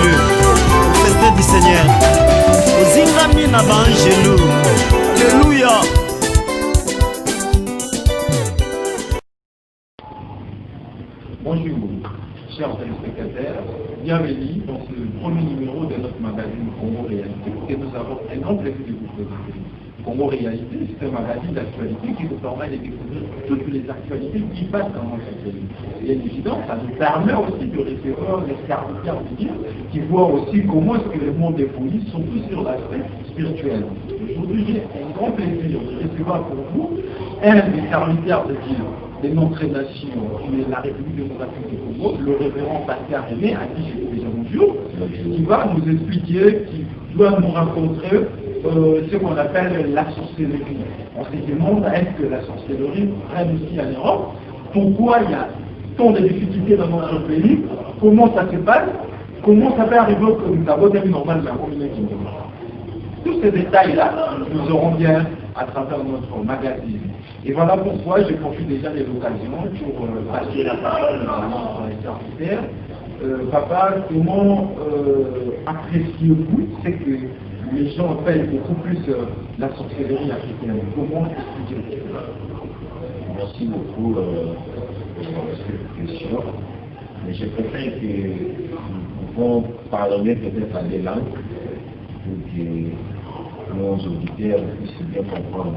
Dieu, fête du Seigneur. Ozingami na banjelu. Alléluia. Bonjour, chers téléspectateurs, bienvenue dans ce premier numéro de notre magazine Congo Réalité. Et nous avons un grand plaisir de vous présenter. Congo Réalité, c'est un magazine d'actualité qui nous permet de découvrir toutes les actualités qui passent dans notre pays. Et évidemment, ça nous permet aussi de recevoir les serviteurs de Dieu qui voient aussi comment est-ce que le monde évolue, surtout sur l'aspect spirituel. Aujourd'hui, j'ai un grand plaisir de recevoir pour vous un des serviteurs de Dieu de notre nation, qui est la République démocratique du Congo, le révérend Pascal René, à qui je dis déjà bonjour, qui va nous expliquer, qui doit nous rencontrer ce qu'on appelle la sorcellerie. On se demande est-ce que la sorcellerie règne ici en Europe, pourquoi il y a tant de difficultés dans notre pays, comment ça se passe, comment ça peut arriver que nous avons des normales dans la communauté. Tous ces détails-là, nous aurons bien à travers notre magazine. Et voilà pourquoi je profite déjà de l'occasion pour passer la parole à notre serviteur. Papa, comment appréciez-vous ce que les gens appellent beaucoup plus la sorcellerie africaine? Comment expliquer cela? Merci beaucoup pour cette question. Mais je préfère que nous pouvons parler peut-être à des langues pour que nos auditeurs puissent bien comprendre.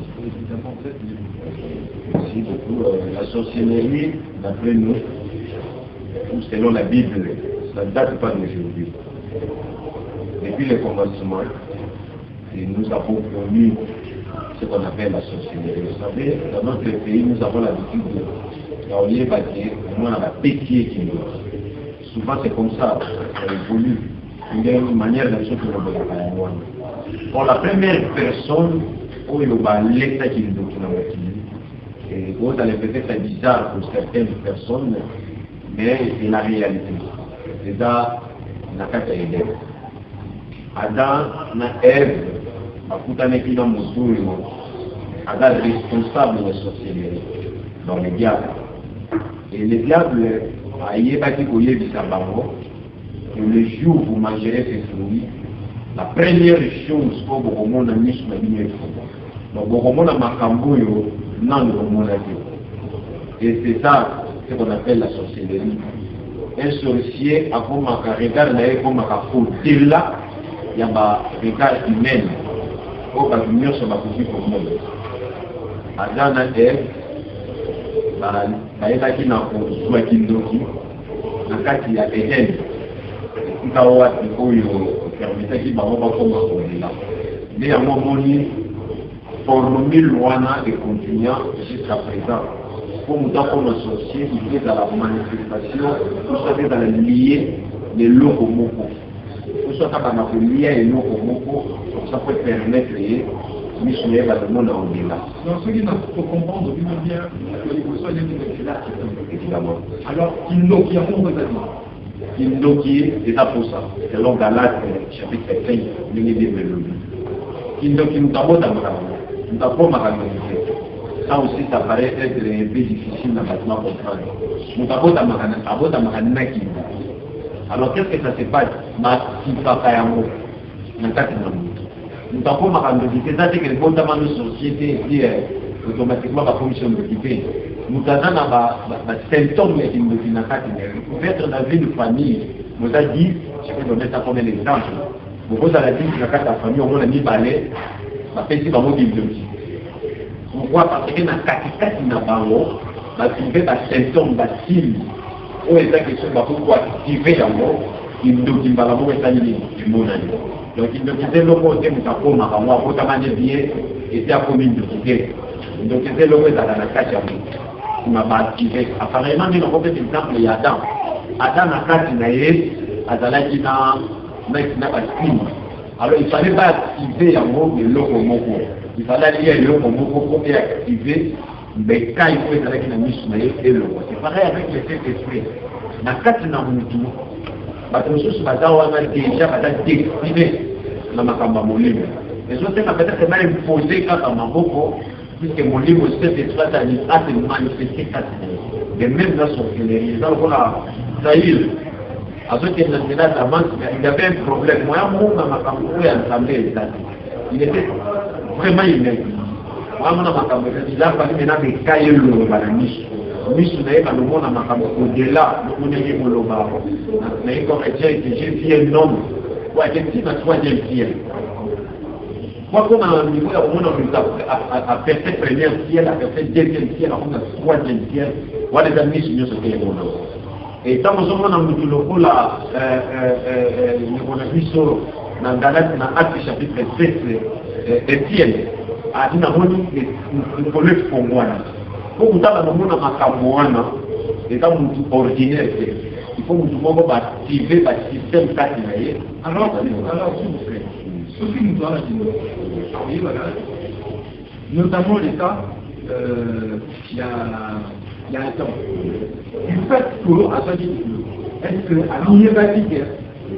Merci beaucoup. La sorcellerie, d'après nous, ou selon la Bible, ça ne date pas d'aujourd'hui. Depuis le commencement, nous avons connu ce qu'on appelle la sorcellerie. Vous savez, dans notre pays, nous avons l'habitude de relier bâtir, au moins à la pétier qui nous. Souvent, c'est comme ça, ça évolue. Il y a une manière de faire que nous avons. Pour la première personne, où il y a l'État qui nous a et vous allez peut-être bizarre pour certaines personnes, mais c'est la réalité. C'est dans la carte Eden. Adam, Ève, Akutaneki dans Moussouri, Adam est responsable de la sorcellerie, dans le diable. Et le diable a yébati koye bisabango, que le jour où vous mangerez ces fruits, la première chose que vous remontez à Niche, donc vous remontez à Makamboyo, non, vous remontez à Dieu. Et c'est ça ce qu'on appelle la sorcellerie. Un sorcier a comme un regard comme un côté là, il y a un regard humain. Au bas du mur, ça va couper pour le monde. Adam et Ève, il y a qui n'a pas joué qui n'oublie, il y a Eden. Il y a permettait qu'il m'a pas comme un là. Mais à un moment donné, formule loin et continuant jusqu'à présent. Comme dans comme associé, il est dans la manifestation, vous savez, dans la liée de l'Okomoko. Vous savez, dans la liée de l'Okomoko, ça peut permettre de missionner dans le monde en delà. Donc, ce qu'il faut comprendre bien que les besoins de là, évidemment. Alors, Kindoki, à mon avis. Kindoki est pour ça. Selon Galate, chapitre 5, il est développé. Kindoki, nous avons nous avons ça aussi, ça paraît être un peu difficile dans le comprendre. Nous avons alors, qu'est-ce que ça se passe? Nous avons c'est que le bon temps de société dit automatiquement la commission d'occupé. Nous avons des symptômes qui nous disent peut être dans une famille, nous avons dit, je vais donner ça comme un exemple. Vous avez dit que dans la famille, on a mis balai, la petite va mourir de vie. Pourquoi? Parce que dans la catégorie n'a pas trouvé des symptômes, des signes, où est la question de pourquoi activer en mot, il nous dit que la mot est alignée du monde. Donc il nous disait le mot que nous avons à moi, pour t'amener bien, et c'est à commune de quitter. Donc il disait le mot dans la catégorie. Il m'a pas activé. Apparemment, nous avons fait exemple, il y a Adam. Adam a catégorie, Adala qui n'a pas signe. Alors il ne fallait pas activer en mot de l'Okomoko. Il fallait aller l'Okomoko pour activer, mais quand il faut être avec la mission et le mot. C'est pareil avec les faits exprès. Dans le cas de Namutu, les gens déjà destiné dans ma cambamoline. Les autres peut-être même imposé quand on m'a beaucoup, puisque mon livre c'est de manifester. De même dans son les gens, voilà, Zahir, il avait un problème. Moi, il était vraiment inédit. Il a fallu maintenant des cahiers au-delà, mais comme j'ai vu un homme, j'ai ma troisième ciel. Moi, comme un niveau, à faire cette première ciel, à faire cette deuxième ciel, à faire cette troisième ciel, voilà les amis, je suis et tant que nous avons dit là, on a vu ça dans l'acte chapitre 7, Étienne, a dit nous voulons faire moi. Pour vous dire, nous avons et quand nous ordinaire, il faut nous activer le système caténaïe. Alors, s'il vous plaît, ce qui nous doit dire, notamment l'État, il y a un temps. Du fait que, à est-ce qu'à l'université,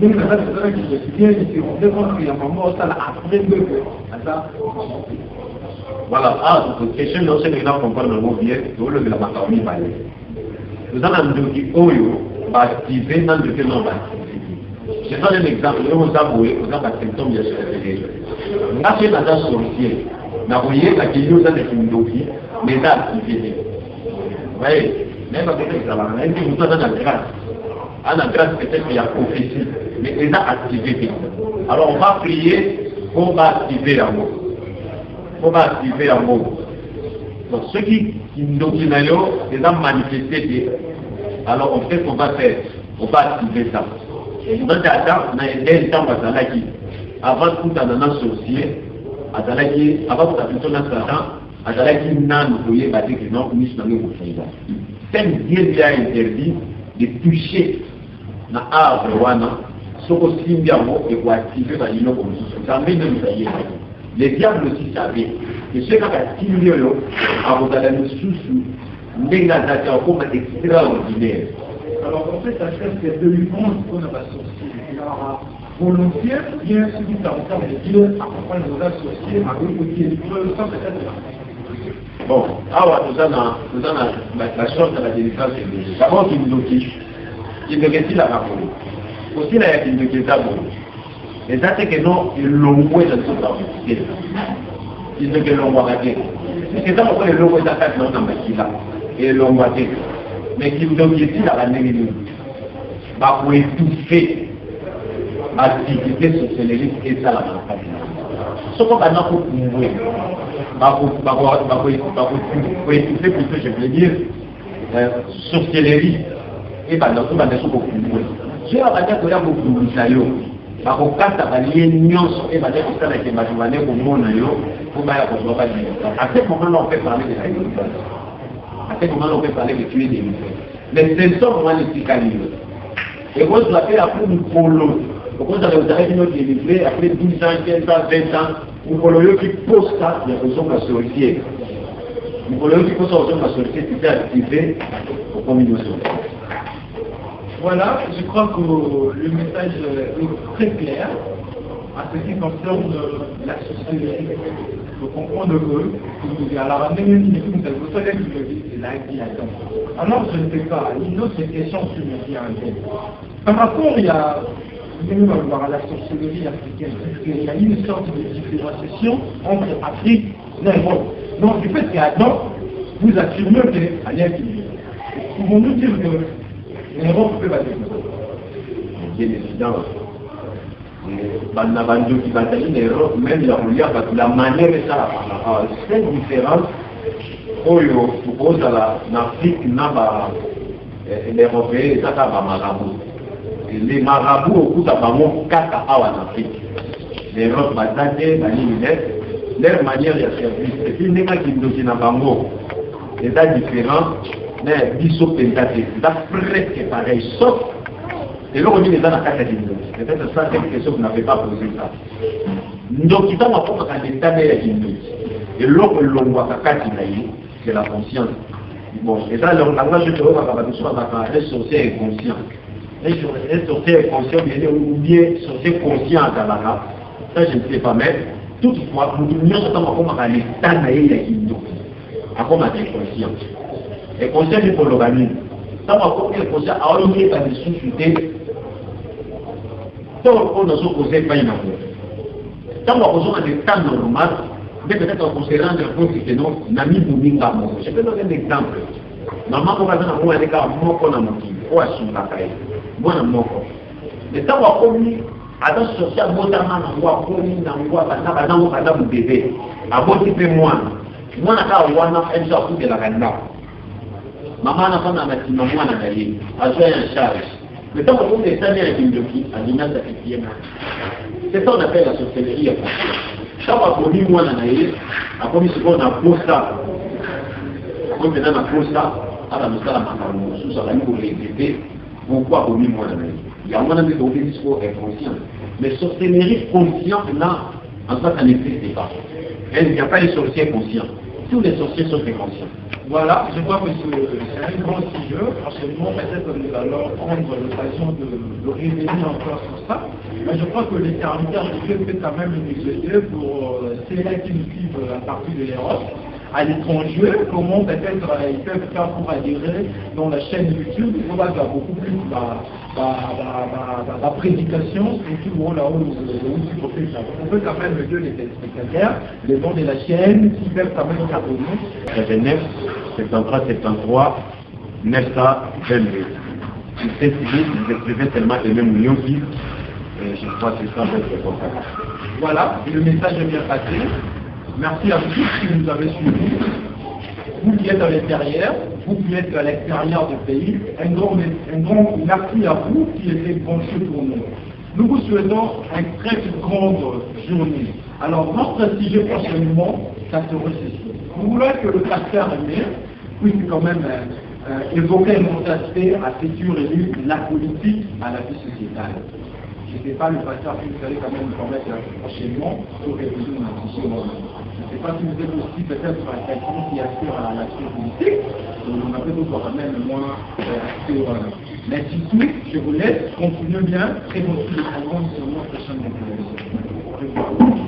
même la personne qui se souvient, on demande qu'il y a un moment, ça après deux ça. Voilà, donc question non c'est maintenant qu'on parle de mot bien, tout le de la macaroni va aller. Nous avons un document Oyo, activé dans le nom activé. Je donne un exemple, nous avons un symptôme de ce là c'est dans un sorcier. Vous voyez, la question dans les document, mais ça activé. Vous voyez, même avec ça, nous avons la grâce. À la grâce, peut-être qu'il y a prophétie, mais il a activé. Alors on va prier, on va activer un mot. On va activer un mot. Donc ceux qui nous disent les ont manifesté, alors on fait qu'on va faire, on va activer ça. Donc Adam n'a aidé le temps avant tout dans un sorcier, avant tout à dans Satan, Adalaki n'a nous voyez battre que non, nous sommes au Sénégal. C'est Dieu qui a interdit de toucher dans l'arbre wana, ce qu'on signe bien et pour activer dans l'îlot comme ça. Ça mène nous ailleurs. Les diables aussi savaient. Et ceux qui ont signé à vous allez nous sous négation comme extraordinaire. Alors en fait, ça c'est de l'humour qu'on a pas sorcier. Alors volontaire, bien celui qui a encore les dieux accompagne nos associés à eux qui est le sans peut-être. Bon, alors nous avons la chance de la délivrance. D'abord, qui nous dit, il ne reste la parole. Aussi, il y a qui nous dit d'abord. Et ça, c'est que non, ils l'ont moué dans toute la société. Ils ne l'ont pas raté. C'est ça pourquoi ils l'ont moué dans la société. Et ils l'ont raté. Mais qui nous dit ici, dans la négligeance, pour étouffer l'activité socialiste et ça, la maladie. Ce qu'on va pour mourir, pour étouffer plutôt, je veux dire, sorcellerie et dans tout le monde beaucoup mourir. Je vais dire qu'il y a beaucoup de choses. Bakokata balié nyonso et balié pour ça que matumane pour mon ayo pour baya pour doka ni à ce moment-là on peut parler de ça à ce moment-là on peut parler de tuer des mais c'est ça comment les picalis et vous l'avez après nous polo vous avez une autre délivré après 12 ans 15 ans 20 ans vous polo qui pose ça il y a besoin de sorcier vous polo qui pose ça besoin de sorcier c'est activé pour communication. Voilà, je crois que le message est très clair à ce qui concerne la société. Il faut comprendre que à la ramener une équipe de société qui l'a dit. Alors je ne sais pas, une autre question sur le bien. Par rapport à la sorcellerie africaine, il y a une sorte de différenciation entre Afrique et l'Europe. Donc du fait qu'Adam, vous affirmez qu'il y a pouvons-nous dire que l'Europe peut battre. Bien évidemment. Banabando qui battent l'Europe, même la manière de ça, c'est différent. Oyo, suppose l'Afrique les Européens, ça va marabout. Les marabouts au coup d'abord 4 ans en Afrique. L'Europe va dater, leur manière de service. Et puis, les gens qui nous ont bango, les états différents, mais biso pentate, c'est presque pareil, sauf, et là on dit les gens à 4 ans. Peut-être ça, c'est une question que vous n'avez pas posé ça. Donc, il faut apprendre à l'état de la Guinée. Et l'autre, l'on voit c'est la conscience. Bon, et ça, le langage de l'homme, un sorcier est conscient. Un sorcier est conscient, ou bien sorcier conscient à Kalaka. Ça, je ne sais pas, mais toutefois, nous sommes comme à l'état de la Guinée. À comme à des conscients. Et conscient du polygamy. Ça va comme les conscients, à on est dans les sociétés. Tant qu'on a causé pas une affaire. Tant qu'on a des temps normal, mais peut-être qu'on se rendre compte que non, Nami Bouminga. Je peux donner un exemple. Normalement, on va dire que les gars, moi, on a mon qui, ou à son bataille, moi, on a mon corps. Mais tant qu'on a mis, à dans ce social, moi, on a commis, on a mon bébé, à bon type moi, moi, on a un genre de la gana. Maman n'a pas un bâtiment, moi, on a gagné, à jouer en charge. Mais tant qu'on est allé avec une jockey, à l'image de c'est ça qu'on appelle la sorcellerie. Quand on a commis, moi, on a gagné, à commis ce qu'on a posé ça. Comme maintenant, on a posé ça. Alors, nous sommes sous la ligne pour les aider. Pourquoi au moins il y a un moment où le discours est conscient. Mais sorcellerie consciente, là, en fait, ça n'existe pas. Il n'y a pas les sorciers conscients. Tous les sorciers sont inconscients. Voilà, je crois que c'est un grand sujet. Absolument, peut-être que nous allons prendre l'occasion de révéler encore sur ça. Mais je crois que les serviteurs du Dieu peut quand même nous aider pour ceux qui nous suivent à partir de l'Europe. À l'étranger, comment peut-être ils peuvent faire pour adhérer dans la chaîne YouTube. On va faire beaucoup plus la prédication, surtout là où on peut quand même aider les téléspectateurs, les dons de la chaîne, qui peuvent quand même s'abonner. 9, 73, 73, 900, 22. C'est civil, vous écrivez tellement les mêmes millions qui, je crois que c'est ça votre contact. Voilà, le message est bien passé. Merci à tous qui nous avez suivis. Vous qui êtes à l'intérieur, vous qui êtes à l'extérieur du pays, un grand merci à vous qui êtes branchés pour nous. Nous vous souhaitons une très grande journée. Alors, notre sujet prochainement, ça serait ceci. Nous voulons que le pasteur Aimé puisse quand même évoquer un autre aspect assez dur et lié, la politique à la vie sociétale. Je ne sais pas, le pasteur, si vous allez quand même nous permettre prochainement pour réfléchir dans la discussion. Je ne sais pas si vous êtes aussi peut-être quelqu'un qui assure à l'action politique. On a peut-être quand même moins sur l'institut. Je vous laisse, continuez bien, très bon le programme sur notre chaîne de télévision.